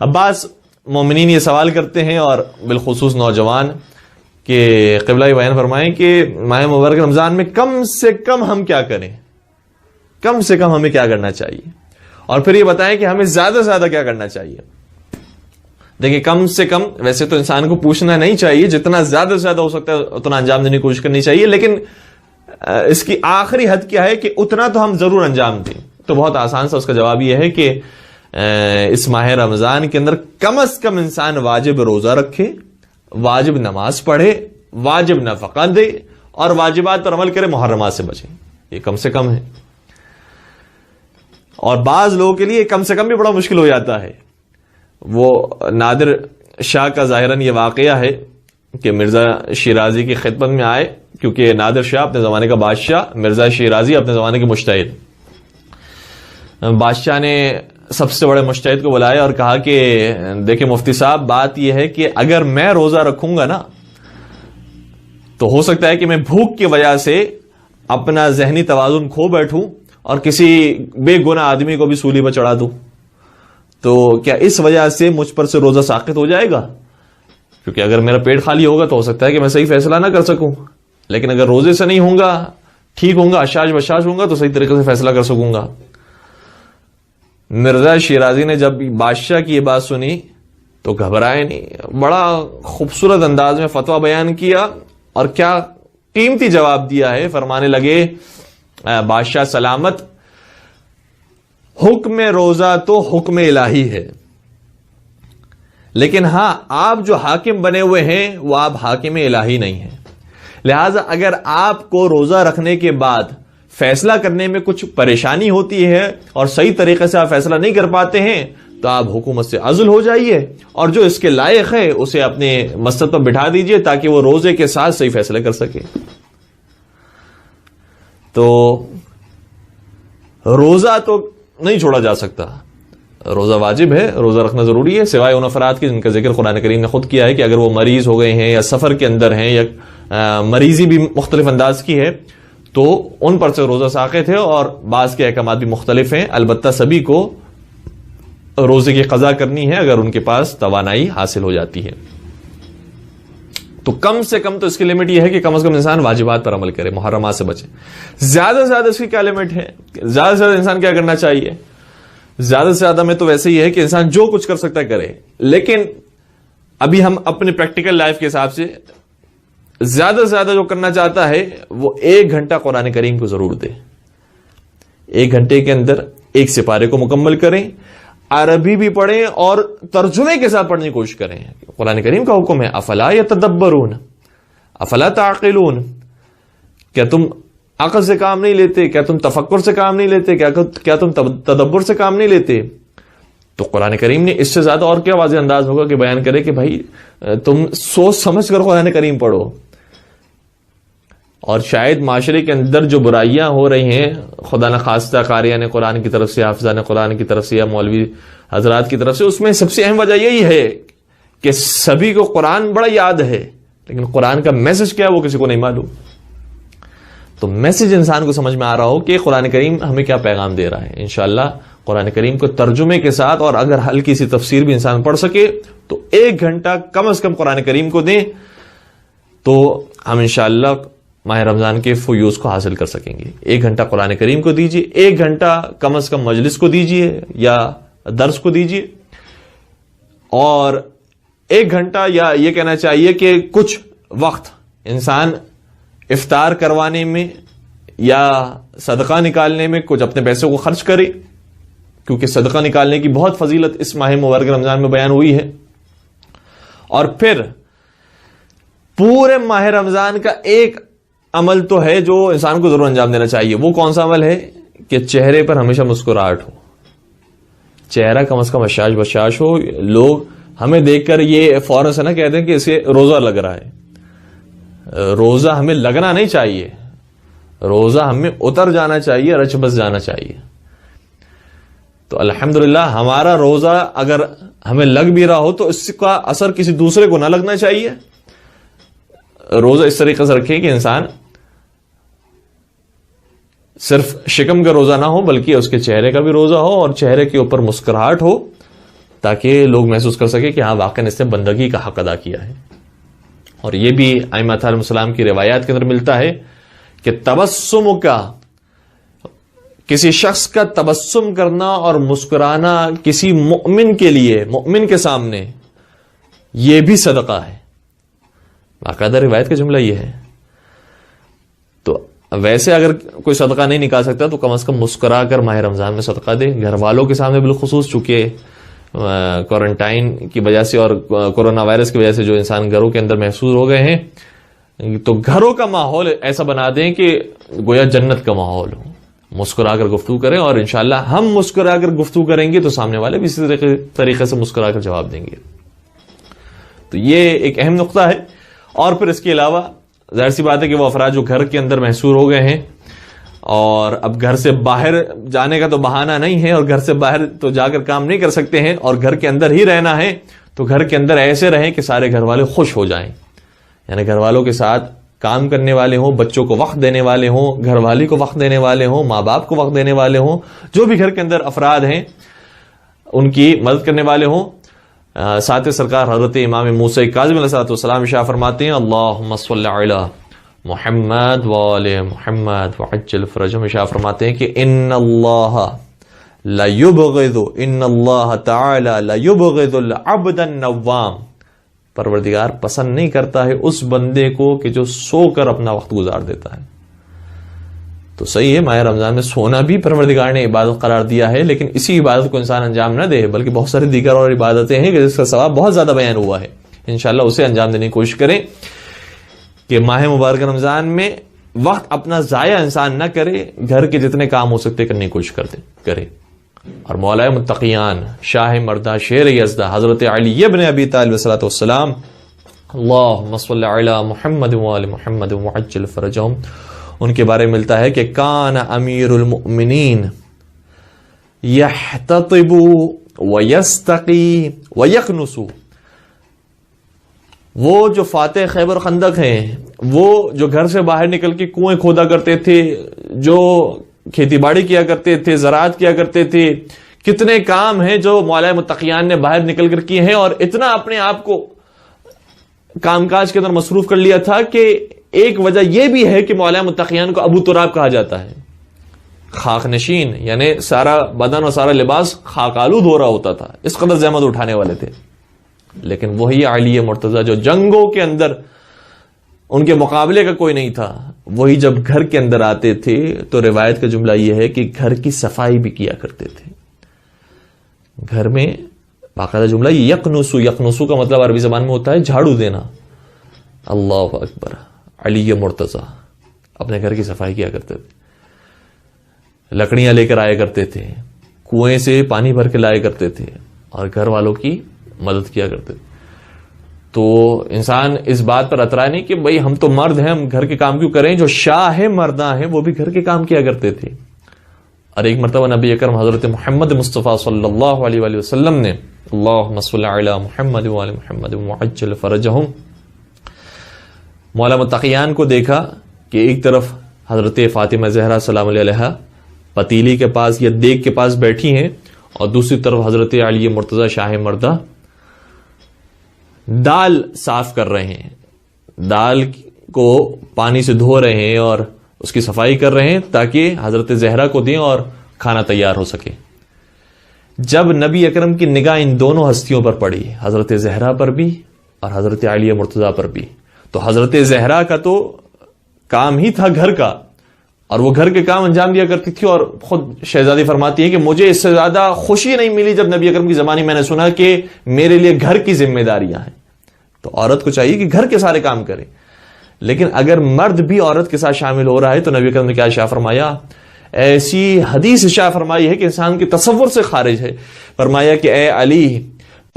اب بعض مومنین یہ سوال کرتے ہیں اور بالخصوص نوجوان کہ قبلہ بیان فرمائیں کہ ماہ مبارک رمضان میں کم سے کم ہم کیا کریں، کم سے کم ہمیں کیا کرنا چاہیے، اور پھر یہ بتائیں کہ ہمیں زیادہ سے زیادہ کیا کرنا چاہیے. دیکھیں کم سے کم ویسے تو انسان کو پوچھنا نہیں چاہیے، جتنا زیادہ سے زیادہ ہو سکتا ہے اتنا انجام دینے کی کوشش کرنی چاہیے، لیکن اس کی آخری حد کیا ہے کہ اتنا تو ہم ضرور انجام دیں. تو بہت آسان سا اس کا جواب یہ ہے کہ اس ماہ رمضان کے اندر کم از کم انسان واجب روزہ رکھے، واجب نماز پڑھے، واجب نفقہ دے اور واجبات پر عمل کرے، محرمات سے بچے. یہ کم سے کم ہے. اور بعض لوگوں کے لیے کم سے کم بھی بڑا مشکل ہو جاتا ہے. وہ نادر شاہ کا ظاہراً یہ واقعہ ہے کہ مرزا شیرازی کی خدمت میں آئے، کیونکہ نادر شاہ اپنے زمانے کا بادشاہ، مرزا شیرازی اپنے زمانے کے مجتہد. بادشاہ نے سب سے بڑے مجتہد کو بلایا اور کہا کہ دیکھیں مفتی صاحب، بات یہ ہے کہ اگر میں روزہ رکھوں گا نا تو ہو سکتا ہے کہ میں بھوک کی وجہ سے اپنا ذہنی توازن کھو بیٹھوں اور کسی بے گناہ آدمی کو بھی سولی پر چڑھا دوں. تو کیا اس وجہ سے مجھ پر سے روزہ ساقط ہو جائے گا؟ کیونکہ اگر میرا پیٹ خالی ہوگا تو ہو سکتا ہے کہ میں صحیح فیصلہ نہ کر سکوں، لیکن اگر روزے سے نہیں ہوں گا، ٹھیک ہوں گا، اشاش بشاش ہوں گا تو صحیح طریقے سے فیصلہ کر سکوں گا. مرزا شیرازی نے جب بادشاہ کی یہ بات سنی تو گھبرائے نہیں، بڑا خوبصورت انداز میں فتویٰ بیان کیا اور کیا قیمتی جواب دیا ہے. فرمانے لگے بادشاہ سلامت، حکم روزہ تو حکم الہی ہے، لیکن ہاں آپ جو حاکم بنے ہوئے ہیں وہ آپ حاکم الہی نہیں ہیں. لہذا اگر آپ کو روزہ رکھنے کے بعد فیصلہ کرنے میں کچھ پریشانی ہوتی ہے اور صحیح طریقے سے آپ فیصلہ نہیں کر پاتے ہیں تو آپ حکومت سے عزل ہو جائیے اور جو اس کے لائق ہے اسے اپنے مسند پر بٹھا دیجئے تاکہ وہ روزے کے ساتھ صحیح فیصلے کر سکے. تو روزہ تو نہیں چھوڑا جا سکتا، روزہ واجب ہے، روزہ رکھنا ضروری ہے، سوائے ان افراد کی جن کا ذکر قرآن کریم نے خود کیا ہے کہ اگر وہ مریض ہو گئے ہیں یا سفر کے اندر ہیں یا مریضی بھی مختلف انداز کی ہے تو ان پر سے روزہ ساقط ہے، اور بعض کے احکامات بھی مختلف ہیں. البتہ سبھی کو روزے کی قضا کرنی ہے اگر ان کے پاس توانائی حاصل ہو جاتی ہے. تو کم سے کم تو اس کی لمٹ یہ ہے کہ کم از کم انسان واجبات پر عمل کرے، محرمات سے بچے. زیادہ سے زیادہ اس کی کیا لمٹ ہے؟ زیادہ سے زیادہ انسان کیا کرنا چاہیے؟ زیادہ سے زیادہ میں تو ویسے ہی ہے کہ انسان جو کچھ کر سکتا ہے کرے، لیکن ابھی ہم اپنے پریکٹیکل لائف کے حساب سے زیادہ سے زیادہ جو کرنا چاہتا ہے وہ 1 گھنٹہ قرآن کریم کو ضرور دے. 1 گھنٹے کے اندر 1 سپارے کو مکمل کریں، عربی بھی پڑھیں اور ترجمے کے ساتھ پڑھنے کی کوشش کریں. قرآن کریم کا حکم ہے افلا یتدبرون افلا تعقلون، کیا تم عقل سے کام نہیں لیتے؟ کیا تم تفکر سے کام نہیں لیتے؟ کیا تم تدبر سے کام نہیں لیتے؟ تو قرآن کریم نے اس سے زیادہ اور کیا واضح انداز ہوگا کہ بیان کرے کہ بھائی تم سوچ سمجھ کر قرآن کریم پڑھو. اور شاید معاشرے کے اندر جو برائیاں ہو رہی ہیں، خدا نخواستہ قاریان قرآن کی طرف سے، حافظان قرآن کی طرف سے یا مولوی حضرات کی طرف سے، اس میں سب سے اہم وجہ یہی ہے کہ سبھی کو قرآن بڑا یاد ہے لیکن قرآن کا میسج کیا ہے وہ کسی کو نہیں معلوم. تو میسج انسان کو سمجھ میں آ رہا ہو کہ قرآن کریم ہمیں کیا پیغام دے رہا ہے. انشاءاللہ قرآن کریم کو ترجمے کے ساتھ اور اگر ہلکی سی تفسیر بھی انسان پڑھ سکے تو 1 گھنٹہ کم از کم قرآن کریم کو دیں تو ہم انشاءاللہ ماہ رمضان کے فیوز کو حاصل کر سکیں گے. 1 گھنٹہ قرآن کریم کو دیجیے، 1 گھنٹہ کم از کم مجلس کو دیجیے یا درس کو دیجیے، اور 1 گھنٹہ یا یہ کہنا چاہیے کہ کچھ وقت انسان افطار کروانے میں یا صدقہ نکالنے میں کچھ اپنے پیسوں کو خرچ کرے، کیونکہ صدقہ نکالنے کی بہت فضیلت اس ماہ مبارک رمضان میں بیان ہوئی ہے. اور پھر پورے ماہ رمضان کا ایک عمل تو ہے جو انسان کو ضرور انجام دینا چاہیے. وہ کون سا عمل ہے؟ کہ چہرے پر ہمیشہ مسکراہٹ ہو، چہرہ کم از کم اشاش بشاش ہو. لوگ ہمیں دیکھ کر یہ فوراً سے نہ کہتے ہیں کہ اسے روزہ لگ رہا ہے. روزہ ہمیں لگنا نہیں چاہیے، روزہ ہمیں اتر جانا چاہیے، رچ بس جانا چاہیے. تو الحمدللہ ہمارا روزہ اگر ہمیں لگ بھی رہا ہو تو اس کا اثر کسی دوسرے کو نہ لگنا چاہیے. روزہ اس طریقے سے رکھے کہ انسان صرف شکم کا روزہ نہ ہو بلکہ اس کے چہرے کا بھی روزہ ہو اور چہرے کے اوپر مسکراہٹ ہو. تاکہ لوگ محسوس کر سکے کہ ہاں واقعی اس نے بندگی کا حق ادا کیا ہے. اور یہ بھی ائمہ علیہ السلام کی روایات کے اندر ملتا ہے کہ تبسم کا، کسی شخص کا تبسم کرنا اور مسکرانا کسی مؤمن کے لیے، مؤمن کے سامنے، یہ بھی صدقہ ہے. باقاعدہ روایت کا جملہ یہ ہے. تو ویسے اگر کوئی صدقہ نہیں نکال سکتا تو کم از کم مسکرا کر ماہ رمضان میں صدقہ دے. گھر والوں کے سامنے بالخصوص، چونکہ کوارنٹائن کی وجہ سے اور کورونا وائرس کی وجہ سے جو انسان گھروں کے اندر محسوس ہو گئے ہیں، تو گھروں کا ماحول ایسا بنا دیں کہ گویا جنت کا ماحول ہو. مسکرا کر گفتگو کریں، اور انشاءاللہ ہم مسکرا کر گفتگو کریں گے تو سامنے والے بھی اسی طریقے سے مسکرا کر جواب دیں گے. تو یہ ایک اہم نقطہ ہے. اور پھر اس کے علاوہ ظاہر سی بات ہے کہ وہ افراد جو گھر کے اندر محصور ہو گئے ہیں اور اب گھر سے باہر جانے کا تو بہانہ نہیں ہے، اور گھر سے باہر تو جا کر کام نہیں کر سکتے ہیں، اور گھر کے اندر ہی رہنا ہے، تو گھر کے اندر ایسے رہیں کہ سارے گھر والے خوش ہو جائیں. یعنی گھر والوں کے ساتھ کام کرنے والے ہوں، بچوں کو وقت دینے والے ہوں، گھر والی کو وقت دینے والے ہوں، ماں باپ کو وقت دینے والے ہوں، جو بھی گھر کے اندر افراد ہیں ان کی مدد کرنے والے ہوں. ساتھ سرکار حضرت امام موسیٰ کاظم علیہ السلام ارشاد فرماتے ہیں اللہم صلی علی محمد وآل محمد وعجل فرجہم. ارشاد فرماتے ہیں کہ ان اللہ تعالی لیبغض العبد النوام، پروردگار پسند نہیں کرتا ہے اس بندے کو کہ جو سو کر اپنا وقت گزار دیتا ہے. تو صحیح ہے، ماہ رمضان میں سونا بھی پروردگار نے عبادت قرار دیا ہے، لیکن اسی عبادت کو انسان انجام نہ دے، بلکہ بہت ساری دیگر اور عبادتیں ہیں کہ جس کا ثواب بہت زیادہ بیان ہوا ہے. انشاءاللہ اسے انجام دینے کی کوشش کریں کہ ماہ مبارک رمضان میں وقت اپنا ضائع انسان نہ کرے، گھر کے جتنے کام ہو سکتے کرنے کی کوشش کرے. اور مولا متقیان، شاہ مردہ، شیر یزدہ، حضرت علی ابن ابی طالب صلی اللہ علیہ وسلم، اللہم صلی علی محمد وآل محمد وعجل فرجہم، ان کے بارے میں ملتا ہے کہ کان امیر المؤمنین یحتطب ویستقی ویکنس. وہ جو فاتح خیبر خندق ہیں، وہ جو گھر سے باہر نکل کے کنویں کھودا کرتے تھے، جو کھیتی باڑی کیا کرتے تھے، زراعت کیا کرتے تھے، کتنے کام ہیں جو مولا متقیان نے باہر نکل کر کیے ہیں، اور اتنا اپنے آپ کو کام کاج کے اندر مصروف کر لیا تھا کہ ایک وجہ یہ بھی ہے کہ مولا متقیان کو ابو تراب کہا جاتا ہے. خاک نشین، یعنی سارا بدن اور سارا لباس خاک آلود ہو رہا ہوتا تھا، اس قدر زحمت اٹھانے والے تھے. لیکن وہی علی مرتضیٰ جو جنگوں کے اندر ان کے مقابلے کا کوئی نہیں تھا، وہی جب گھر کے اندر آتے تھے تو روایت کا جملہ یہ ہے کہ گھر کی صفائی بھی کیا کرتے تھے. گھر میں باقاعدہ جملہ یکنسو، یکنسو کا مطلب عربی زبان میں ہوتا ہے جھاڑو دینا. اللہ اکبر. علی مرتضیٰ اپنے گھر کی صفائی کیا کرتے تھے، لکڑیاں لے کر آیا کرتے تھے، کنویں سے پانی بھر کے لایا کرتے تھے، اور گھر والوں کی مدد کیا کرتے تھے. تو انسان اس بات پر اترائے نہیں کہ بھئی ہم تو مرد ہیں، ہم گھر کے کام کیوں کریں. جو شاہ مرداں ہیں وہ بھی گھر کے کام کیا کرتے تھے. اور ایک مرتبہ نبی اکرم حضرت محمد مصطفیٰ صلی اللہ علیہ وآلہ وسلم نے اللہم صلی علی محمد وآل محمد وعجل فرجہم، مولا متقیان کو دیکھا کہ ایک طرف حضرت فاطمہ زہرا سلام علیہا پتیلی کے پاس یا دیگ کے پاس بیٹھی ہیں، اور دوسری طرف حضرت علی مرتضیٰ شاہ مردہ دال صاف کر رہے ہیں، دال کو پانی سے دھو رہے ہیں اور اس کی صفائی کر رہے ہیں تاکہ حضرت زہرا کو دیں اور کھانا تیار ہو سکے. جب نبی اکرم کی نگاہ ان دونوں ہستیوں پر پڑی، حضرت زہرا پر بھی اور حضرت علی مرتضیٰ پر بھی، تو حضرت زہرا کا تو کام ہی تھا گھر کا، اور وہ گھر کے کام انجام دیا کرتی تھی. اور خود شہزادی فرماتی ہے کہ مجھے اس سے زیادہ خوشی نہیں ملی جب نبی اکرم کی زبانی میں نے سنا کہ میرے لیے گھر کی ذمہ داریاں ہیں. تو عورت کو چاہیے کہ گھر کے سارے کام کرے، لیکن اگر مرد بھی عورت کے ساتھ شامل ہو رہا ہے تو نبی اکرم نے کیا ارشاد فرمایا؟ ایسی حدیث ارشاد فرمائی ہے کہ انسان کے تصور سے خارج ہے. فرمایا کہ اے علی،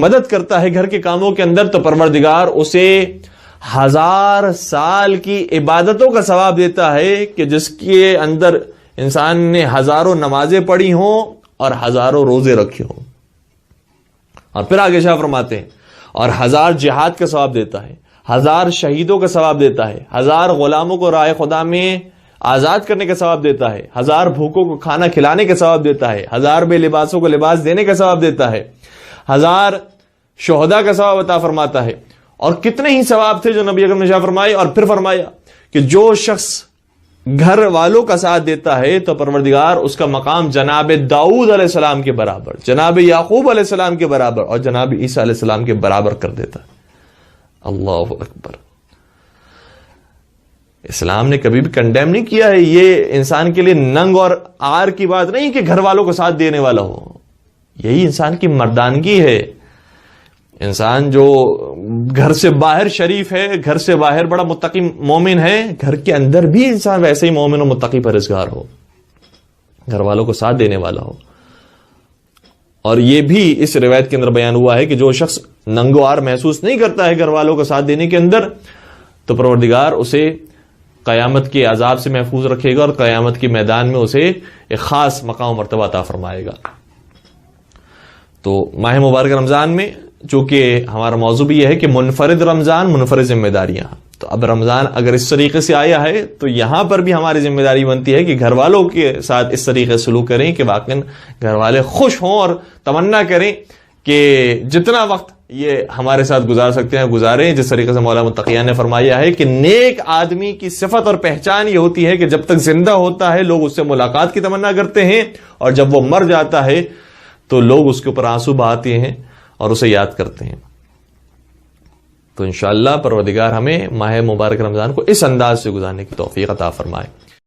مدد کرتا ہے گھر کے کاموں کے اندر تو پروردگار اسے 1000 سال کی عبادتوں کا ثواب دیتا ہے کہ جس کے اندر انسان نے ہزاروں نمازیں پڑھی ہوں اور ہزاروں روزے رکھے ہوں. اور پھر آگے شاہ فرماتے ہیں اور 1000 جہاد کا ثواب دیتا ہے، 1000 شہیدوں کا ثواب دیتا ہے، 1000 غلاموں کو راہ خدا میں آزاد کرنے کا ثواب دیتا ہے، 1000 بھوکوں کو کھانا کھلانے کا ثواب دیتا ہے، 1000 بے لباسوں کو لباس دینے کا ثواب دیتا ہے، 1000 شہداء کا ثواب عطا فرماتا ہے. اور کتنے ہی ثواب تھے جو نبی اکرم نے فرمائے. اور پھر فرمایا کہ جو شخص گھر والوں کا ساتھ دیتا ہے تو پروردگار اس کا مقام جناب داؤد علیہ السلام کے برابر، جناب یعقوب علیہ السلام کے برابر اور جناب عیسیٰ علیہ السلام کے برابر کر دیتا ہے. اللہ اکبر. اسلام نے کبھی بھی کنڈیم نہیں کیا ہے. یہ انسان کے لیے ننگ اور عار کی بات نہیں کہ گھر والوں کو ساتھ دینے والا ہو. یہی انسان کی مردانگی ہے. انسان جو گھر سے باہر شریف ہے، گھر سے باہر بڑا متقی مومن ہے، گھر کے اندر بھی انسان ویسے ہی مومن و متقی پرہیزگار ہو، گھر والوں کو ساتھ دینے والا ہو. اور یہ بھی اس روایت کے اندر بیان ہوا ہے کہ جو شخص ننگوار محسوس نہیں کرتا ہے گھر والوں کو ساتھ دینے کے اندر، تو پروردگار اسے قیامت کے عذاب سے محفوظ رکھے گا اور قیامت کے میدان میں اسے ایک خاص مقام و مرتبہ عطا فرمائے گا. تو ماہ مبارک رمضان میں چونکہ ہمارا موضوع بھی یہ ہے کہ منفرد رمضان، منفرد ذمہ داریاں. تو اب رمضان اگر اس طریقے سے آیا ہے تو یہاں پر بھی ہماری ذمہ داری بنتی ہے کہ گھر والوں کے ساتھ اس طریقے سے سلوک کریں کہ واقعاً گھر والے خوش ہوں اور تمنا کریں کہ جتنا وقت یہ ہمارے ساتھ گزار سکتے ہیں گزاریں. جس طریقے سے مولا متقیان نے فرمایا ہے کہ نیک آدمی کی صفت اور پہچان یہ ہوتی ہے کہ جب تک زندہ ہوتا ہے لوگ اس سے ملاقات کی تمنا کرتے ہیں، اور جب وہ مر جاتا ہے تو لوگ اس کے اوپر آنسو بہاتے ہیں اور اسے یاد کرتے ہیں. تو انشاءاللہ پروردگار ہمیں ماہ مبارک رمضان کو اس انداز سے گزارنے کی توفیق عطا فرمائے.